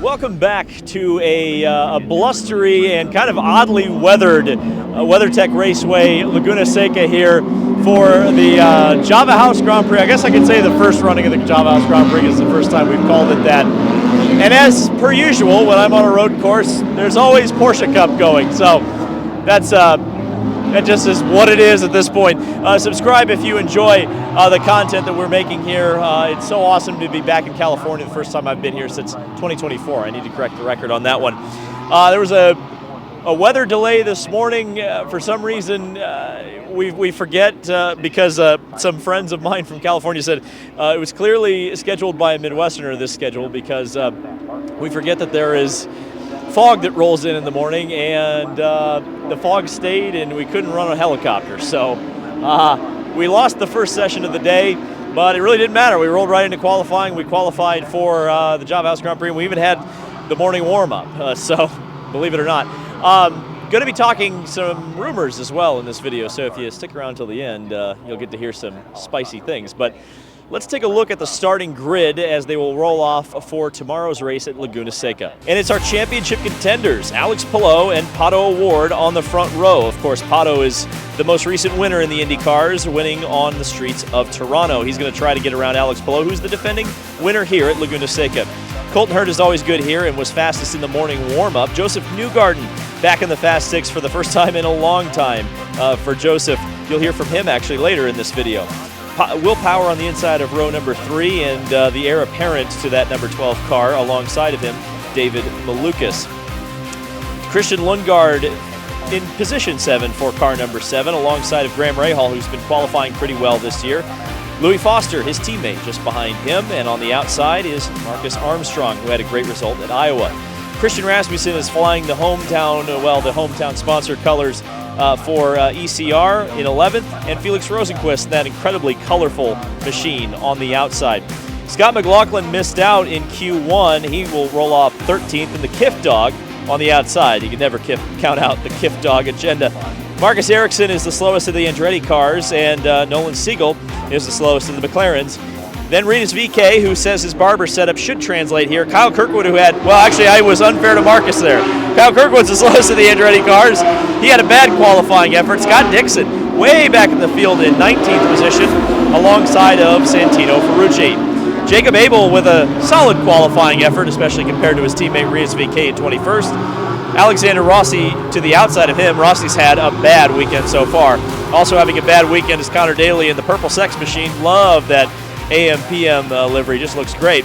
Welcome back to a blustery and kind of oddly weathered WeatherTech Raceway, Laguna Seca here for the Java House Grand Prix. I guess I could say the first running of the Java House Grand Prix is the first time we've called it that. And as per usual, when I'm on a road course, there's always Porsche Cup going. So that just is what it is at this point. Subscribe if you enjoy the content that we're making here. It's so awesome to be back in California. The first time I've been here since 2024. I need to correct the record on that one. There was a weather delay this morning. For some reason, we forget because some friends of mine from California said it was clearly scheduled by a Midwesterner, this schedule, because we forget that there is fog that rolls in the morning, and the fog stayed and we couldn't run a helicopter. So we lost the first session of the day, but it really didn't matter. We rolled right into qualifying. We qualified for the Java House Grand Prix, and we even had the morning warm-up. So believe it or not. Going to be talking some rumors as well in this video, so if you stick around till the end, you'll get to hear some spicy things. But let's take a look at the starting grid as they will roll off for tomorrow's race at Laguna Seca. And it's our championship contenders, Alex Palou and Pato O'Ward on the front row. Of course, Pato is the most recent winner in the IndyCars, winning on the streets of Toronto. He's going to try to get around Alex Palou, who's the defending winner here at Laguna Seca. Colton Herta is always good here and was fastest in the morning warm-up. Josef Newgarden back in the Fast Six for the first time in a long time for Josef. You'll hear from him actually later in this video. Will Power on the inside of row number 3, and the heir apparent to that number 12 car alongside of him, David Malukas. Christian Lundgaard in position 7 for car number 7, alongside of Graham Rahal, who's been qualifying pretty well this year. Louis Foster, his teammate, just behind him, and on the outside is Marcus Armstrong, who had a great result at Iowa. Christian Rasmussen is flying the hometown sponsor colors for ECR in 11th, and Felix Rosenquist, that incredibly colorful machine on the outside. Scott McLaughlin missed out in Q1. He will roll off 13th, and the Kiff Dog on the outside. You can never count out the Kiff Dog agenda. Marcus Ericsson is the slowest of the Andretti cars, and Nolan Siegel is the slowest of the McLarens. Then Rinus VeeKay, who says his barber setup should translate here. Kyle Kirkwood, who had, well, actually, I was unfair to Marcus there. Kyle Kirkwood's the slowest of the Andretti cars. He had a bad qualifying effort. Scott Dixon, way back in the field in 19th position, alongside of Santino Ferrucci. Jacob Abel with a solid qualifying effort, especially compared to his teammate Rinus VeeKay in 21st. Alexander Rossi to the outside of him. Rossi's had a bad weekend so far. Also having a bad weekend is Connor Daly in the Purple Sex Machine. Love that AM/PM livery, just looks great,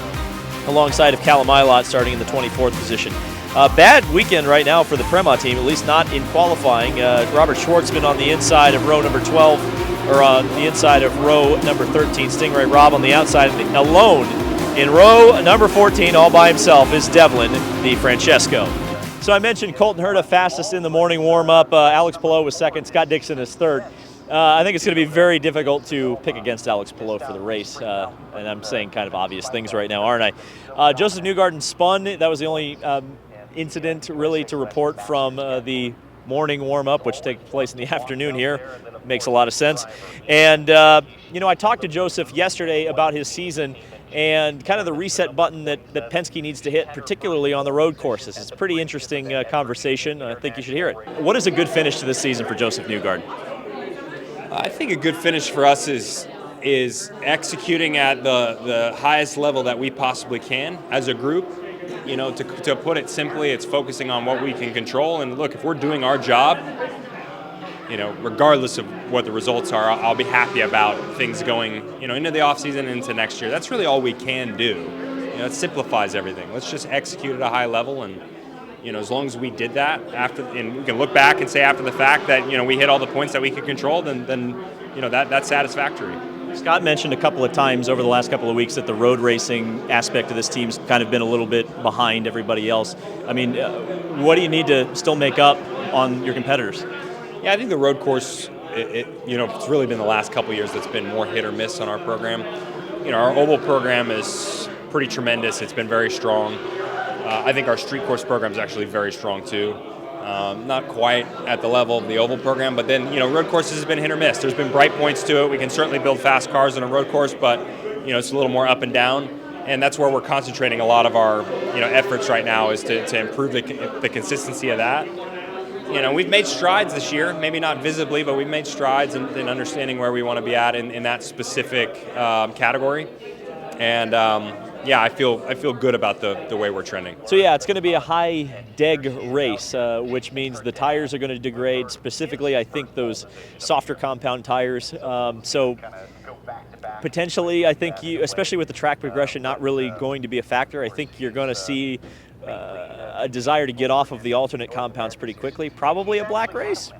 alongside of Callum Ilott starting in the 24th position. Bad weekend right now for the Prema team, at least not in qualifying. Robert Schwartzman on the inside of row number 12, or on the inside of row number 13. Stingray Robb on the outside. Alone in row number 14, all by himself, is Devlin DeFrancesco. So I mentioned Colton Herta fastest in the morning warm-up. Alex Palou was second. Scott Dixon is third. I think it's going to be very difficult to pick against Alex Palou for the race, and I'm saying kind of obvious things right now, aren't I? Josef Newgarden spun. That was the only incident really to report from the morning warm-up, which takes place in the afternoon here. Makes a lot of sense. And, I talked to Josef yesterday about his season and kind of the reset button that Penske needs to hit, particularly on the road courses. It's a pretty interesting conversation. I think you should hear it. What is a good finish to this season for Josef Newgarden? I think a good finish for us is executing at the highest level that we possibly can as a group. To put it simply, it's focusing on what we can control. And look, if we're doing our job, regardless of what the results are, I'll be happy about things going, into the offseason and into next year. That's really all we can do. It simplifies everything. Let's just execute at a high level, and as long as we did that and we can look back and say after the fact that we hit all the points that we could control, then that's satisfactory. Scott mentioned a couple of times over the last couple of weeks that the road racing aspect of this team's kind of been a little bit behind everybody else. I mean, what do you need to still make up on your competitors? Yeah, I think the road course, it's really been the last couple of years that's been more hit or miss on our program. Our oval program is pretty tremendous. It's been very strong. I think our street course program is actually very strong too. Not quite at the level of the oval program, but then road courses has been hit or miss. There's been bright points to it. We can certainly build fast cars on a road course, but it's a little more up and down. and that's where we're concentrating a lot of our efforts right now, is to improve the consistency of that. We've made strides this year, maybe not visibly, but we've made strides in understanding where we want to be at in that specific category. And I feel good about the way we're trending. So yeah, it's going to be a high deg race, which means the tires are going to degrade. Specifically, I think those softer compound tires. So potentially, I think especially with the track progression not really going to be a factor, I think you're going to see a desire to get off of the alternate compounds pretty quickly. Probably a black race,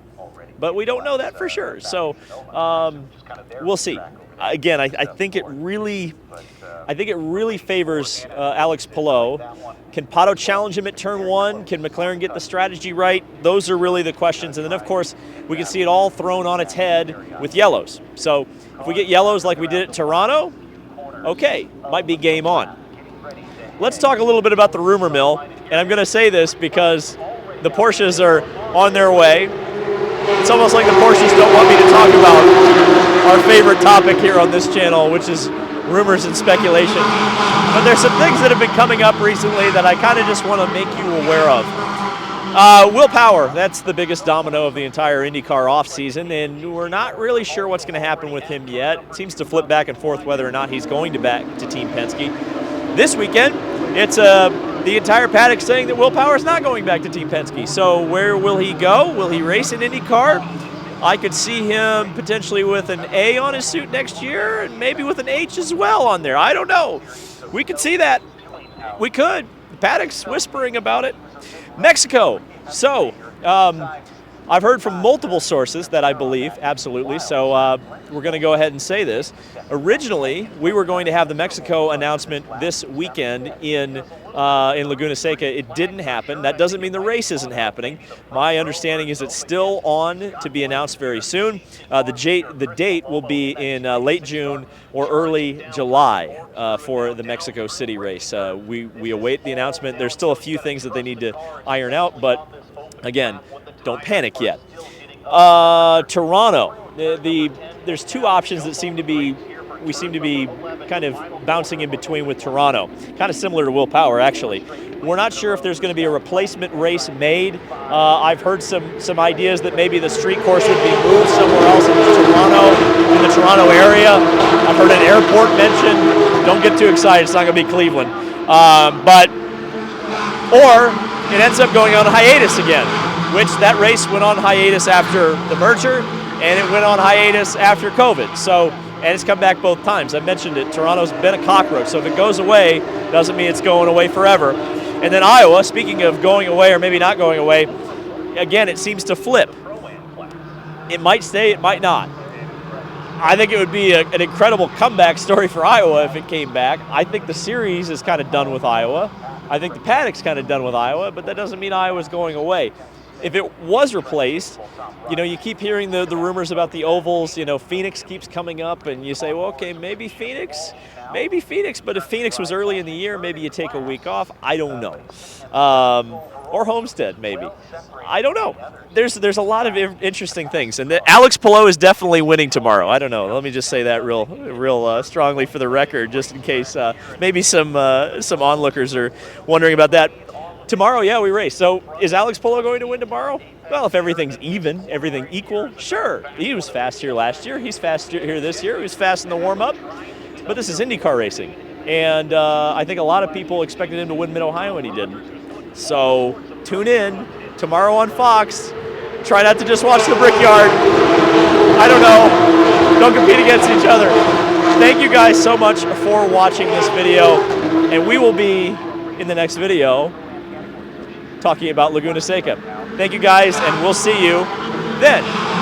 but we don't know that for sure. So we'll see. Again, I think it really favors Alex Palou. Can Pato challenge him at turn 1? Can McLaren get the strategy right? Those are really the questions. And then, of course, we can see it all thrown on its head with yellows. So if we get yellows like we did at Toronto, okay, might be game on. Let's talk a little bit about the rumor mill. And I'm going to say this because the Porsches are on their way. It's almost like the Porsches don't want me to talk about our favorite topic here on this channel, which is rumors and speculation. But there's some things that have been coming up recently that I kind of just want to make you aware of. Will Power, that's the biggest domino of the entire IndyCar offseason, and we're not really sure what's going to happen with him yet. It seems to flip back and forth whether or not he's going to back to Team Penske. This weekend, it's the entire paddock saying that Will Power is not going back to Team Penske. So where will he go? Will he race in IndyCar? I could see him potentially with an A on his suit next year and maybe with an H as well on there. I don't know. We could see that. We could. The paddock's whispering about it. Mexico. So I've heard from multiple sources that I believe, absolutely. So we're going to go ahead and say this. Originally, we were going to have the Mexico announcement this weekend in Laguna Seca. It didn't happen. That doesn't mean the race isn't happening. My understanding is it's still on to be announced very soon. The date will be in late June or early July for the Mexico City race. We await the announcement. There's still a few things that they need to iron out, but again, don't panic yet. Toronto. There's two options that we seem to be kind of bouncing in between with Toronto. Kind of similar to Will Power, actually. We're not sure if there's going to be a replacement race made. I've heard some ideas that maybe the street course would be moved somewhere else in the Toronto area. I've heard an airport mentioned. Don't get too excited. It's not going to be Cleveland. Or it ends up going on hiatus again, which that race went on hiatus after the merger, and it went on hiatus after COVID. So, and it's come back both times. I mentioned it. Toronto's been a cockroach. So if it goes away, doesn't mean it's going away forever. And then Iowa, speaking of going away or maybe not going away, again, it seems to flip. It might stay, it might not. I think it would be an incredible comeback story for Iowa if it came back. I think the series is kind of done with Iowa. I think the paddock's kind of done with Iowa, but that doesn't mean Iowa's going away. If it was replaced, you keep hearing the rumors about the ovals. Phoenix keeps coming up, and you say, well, okay, maybe Phoenix. But if Phoenix was early in the year, maybe you take a week off. I don't know. Or Homestead, maybe. I don't know. There's a lot of interesting things, and Alex Palou is definitely winning tomorrow. I don't know. Let me just say that real strongly for the record, just in case maybe some onlookers are wondering about that. Tomorrow, yeah, we race. So is Alex Palou going to win tomorrow? Well, if everything's even, everything equal, sure. He was fast here last year. He's fast here this year. He was fast in the warm-up. But this is IndyCar racing. And I think a lot of people expected him to win Mid-Ohio, and he didn't. So tune in tomorrow on Fox. Try not to just watch the Brickyard. I don't know. Don't compete against each other. Thank you guys so much for watching this video. And we will be in the next video talking about Laguna Seca. Thank you guys, and we'll see you then.